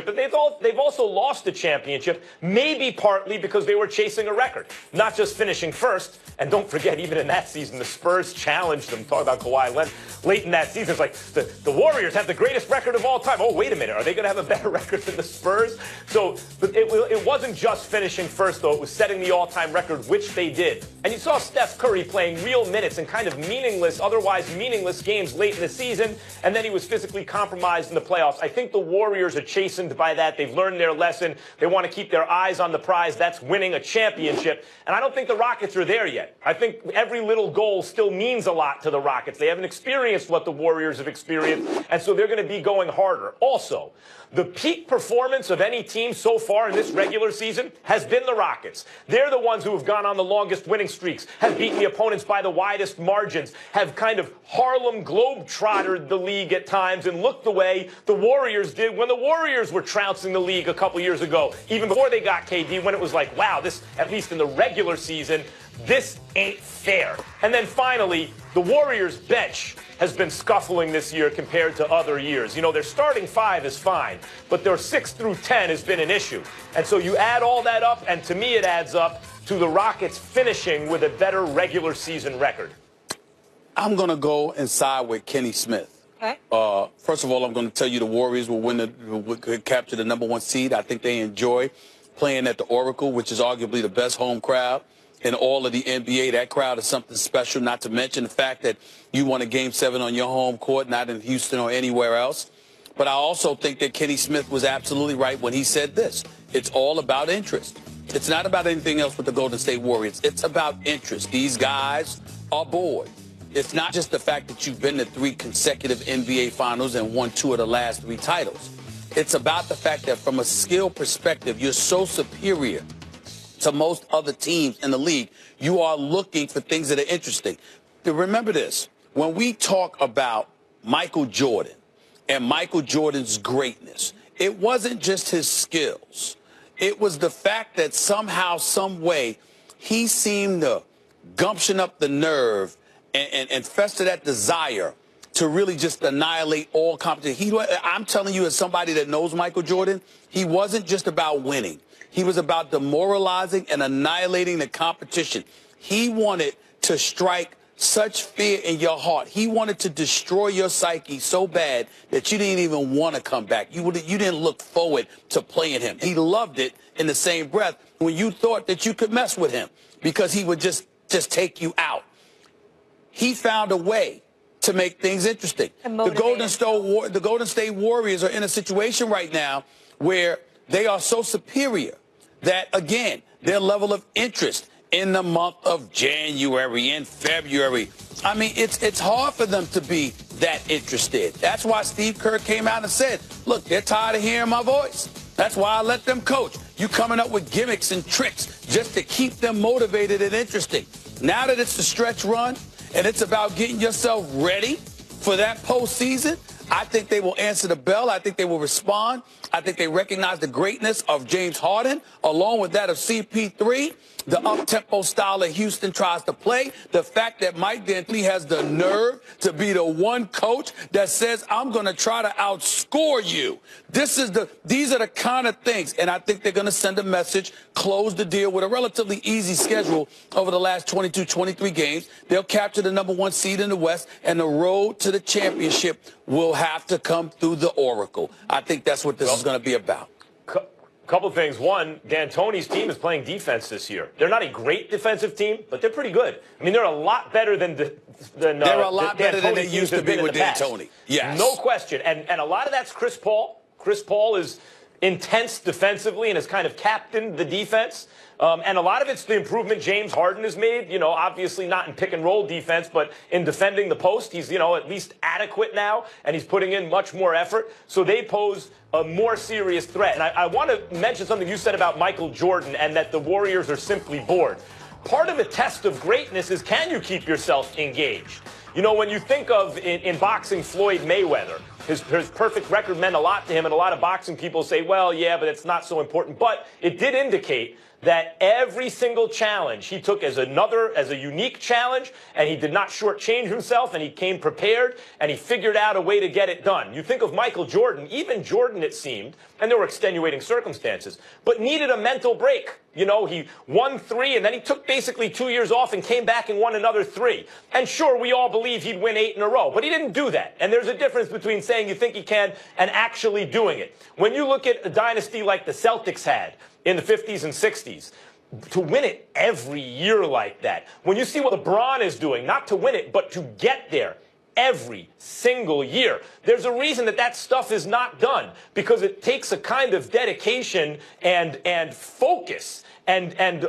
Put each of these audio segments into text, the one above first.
But they've also lost the championship, maybe partly because they were chasing a record, not just finishing first. And don't forget, even in that season, the Spurs challenged them. Talk about Kawhi Leonard. Late in that season, it's like the Warriors have the greatest record of all time. Oh, wait a minute. Are they going to have a better record than the Spurs? So it wasn't just finishing first, though. It was setting the all-time record, which they did. And you saw Steph Curry playing real minutes in kind of meaningless, otherwise meaningless games late in the season. And then he was physically compromised in the playoffs. I think the Warriors are chastened by that. They've learned their lesson. They want to keep their eyes on the prize. That's winning a championship. And I don't think the Rockets are there yet. I think every little goal still means a lot to the Rockets. They haven't experienced what the Warriors have experienced, and so they're going to be going harder. Also, the peak performance of any team so far in this regular season has been the Rockets. They're the ones who have gone on the longest winning streaks, have beaten the opponents by the widest margins, have kind of Harlem Globetrottered the league at times and looked the way the Warriors did when the Warriors were trouncing the league a couple years ago, even before they got KD, when it was like, wow, this, at least in the regular season, this ain't fair. And then finally, the Warriors bench has been scuffling this year compared to other years. You know, their starting five is fine, but their 6 through 10 has been an issue. And so you add all that up, and to me it adds up to the Rockets finishing with a better regular season record. I'm going to go and side with Kenny Smith. Okay. First of all, I'm going to tell you the Warriors will capture the #1 seed. I think they enjoy playing at the Oracle, which is arguably the best home crowd in all of the NBA. That crowd is something special, not to mention the fact that you won a Game 7 on your home court, not in Houston or anywhere else. But I also think that Kenny Smith was absolutely right when he said this. It's all about interest. It's not about anything else with the Golden State Warriors. It's about interest. These guys are bored. It's not just the fact that you've been to 3 consecutive NBA Finals and won 2 of the last 3 titles. It's about the fact that from a skill perspective, you're so superior to most other teams in the league. You are looking for things that are interesting. Remember this. When we talk about Michael Jordan and Michael Jordan's greatness, it wasn't just his skills. It was the fact that somehow, some way, he seemed to gumption up the nerve and fester that desire to really just annihilate all competition. I'm telling you, as somebody that knows Michael Jordan, he wasn't just about winning. He was about demoralizing and annihilating the competition. He wanted to strike such fear in your heart. He wanted to destroy your psyche so bad that you didn't even want to come back. You didn't look forward to playing him. He loved it in the same breath when you thought that you could mess with him because he would just take you out. He found a way to make things interesting. The Golden State Warriors are in a situation right now where they are so superior that, again, their level of interest in the month of January and February, I mean, it's hard for them to be that interested. That's why Steve Kerr came out and said, look, they're tired of hearing my voice. That's why I let them coach. You coming up with gimmicks and tricks just to keep them motivated and interesting. Now that it's the stretch run and it's about getting yourself ready for that postseason, I think they will answer the bell. I think they will respond. I think they recognize the greatness of James Harden, along with that of CP3, the up-tempo style that Houston tries to play, the fact that Mike D'Antoni has the nerve to be the one coach that says, I'm going to try to outscore you. These are the kind of things, and I think they're going to send a message, close the deal with a relatively easy schedule over the last 22, 23 games. They'll capture the #1 seed in the West, and the road to the championship will have to come through the Oracle. I think that's what this is going to be about. Couple things. One, D'Antoni's team is playing defense this year. They're not a great defensive team, but they're pretty good. I mean, they're a lot better than they're a lot better than they used to be with D'Antoni. Yes. No question. And a lot of that's Chris Paul. Chris Paul is intense defensively and has kind of captained the defense. And a lot of it's the improvement James Harden has made, you know, obviously not in pick-and-roll defense, but in defending the post. He's, you know, at least adequate now, and he's putting in much more effort. So they pose a more serious threat. And I want to mention something you said about Michael Jordan and that the Warriors are simply bored. Part of the test of greatness is, can you keep yourself engaged? You know, when you think of, in boxing, Floyd Mayweather, His perfect record meant a lot to him, and a lot of boxing people say, well, yeah, but it's not so important. But it did indicate that every single challenge he took as a unique challenge, and he did not shortchange himself, and he came prepared, and he figured out a way to get it done. You think of Michael Jordan, even Jordan, it seemed, and there were extenuating circumstances, but needed a mental break. You know, he won 3, and then he took basically 2 years off and came back and won another 3. And sure, we all believe he'd win 8 in a row, but he didn't do that. And there's a difference between saying you think he can and actually doing it. When you look at a dynasty like the Celtics had in the 50s and 60s, to win it every year like that, when you see what LeBron is doing, not to win it, but to get there every single year, there's a reason that stuff is not done, because it takes a kind of dedication and focus and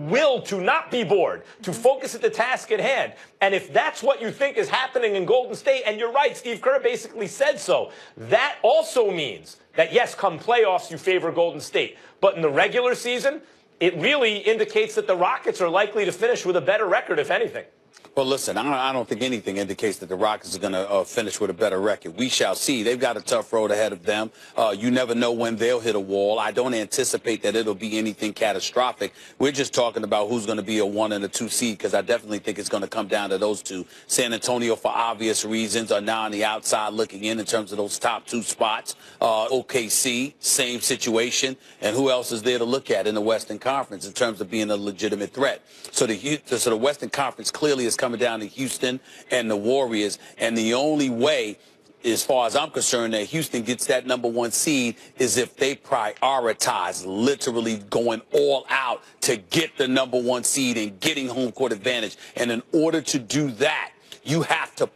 will to not be bored, to focus at the task at hand. And if that's what you think is happening in Golden State, and you're right, Steve Kerr basically said so, that also means that, yes, come playoffs, you favor Golden State. But in the regular season, it really indicates that the Rockets are likely to finish with a better record, if anything. Well, listen, I don't think anything indicates that the Rockets are going to finish with a better record. We shall see. They've got a tough road ahead of them. You never know when they'll hit a wall. I don't anticipate that it'll be anything catastrophic. We're just talking about who's going to be a 1 and a 2 seed, because I definitely think it's going to come down to those two. San Antonio, for obvious reasons, are now on the outside looking in terms of those top 2 spots. OKC, same situation. And who else is there to look at in the Western Conference in terms of being a legitimate threat? So the Western Conference clearly is coming down to Houston and the Warriors, and the only way, as far as I'm concerned, that Houston gets that #1 seed is if they prioritize literally going all out to get the #1 seed and getting home court advantage. And in order to do that, you have to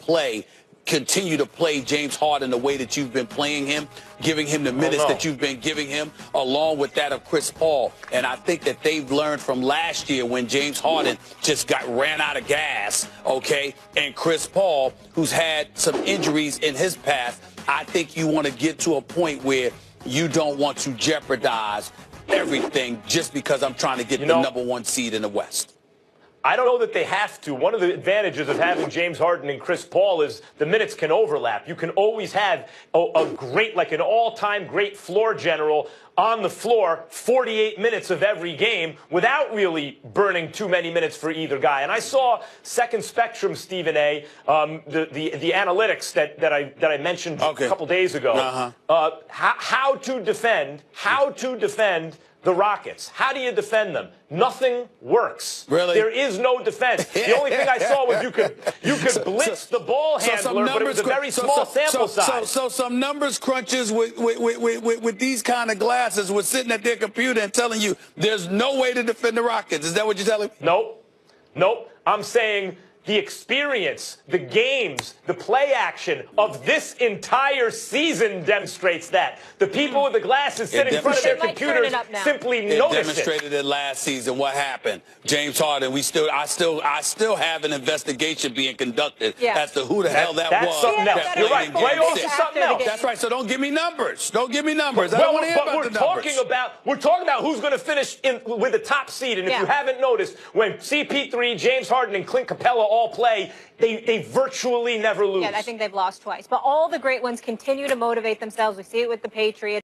continue to play James Harden the way that you've been playing him, giving him the minutes that you've been giving him, along with that of Chris Paul. And I think that they've learned from last year when James Harden just ran out of gas, okay, and Chris Paul, who's had some injuries in his path, I think you want to get to a point where you don't want to jeopardize everything just because I'm trying to get the #1 seed in the West. I don't know that they have to. One of the advantages of having James Harden and Chris Paul is the minutes can overlap. You can always have a great, like an all-time great floor general on the floor 48 minutes of every game without really burning too many minutes for either guy. And I saw Second Spectrum, Stephen A., the analytics that I mentioned a couple days ago, how to defend the Rockets. How do you defend them? Nothing works. Really? There is no defense. The only thing I saw was you could blitz the ball handler, but it was a very small sample size. So some numbers crunches with these kind of glasses were sitting at their computer and telling you there's no way to defend the Rockets. Is that what you're telling me? Nope. I'm saying the experience, the games, the play action of this entire season demonstrates that. The people with the glasses sitting in front of their computers simply notice it. Demonstrated it last season. What happened? James Harden, I still have an investigation being conducted as to who the hell that was. That's something else. You're right. Playoffs is something else. That's right. So don't give me numbers. I don't want to hear about the numbers. We're talking about who's going to finish with the top seed. And if you haven't noticed, when CP3, James Harden, and Clint Capella all play, they virtually never lose. Yeah, I think they've lost twice. But all the great ones continue to motivate themselves. We see it with the Patriots.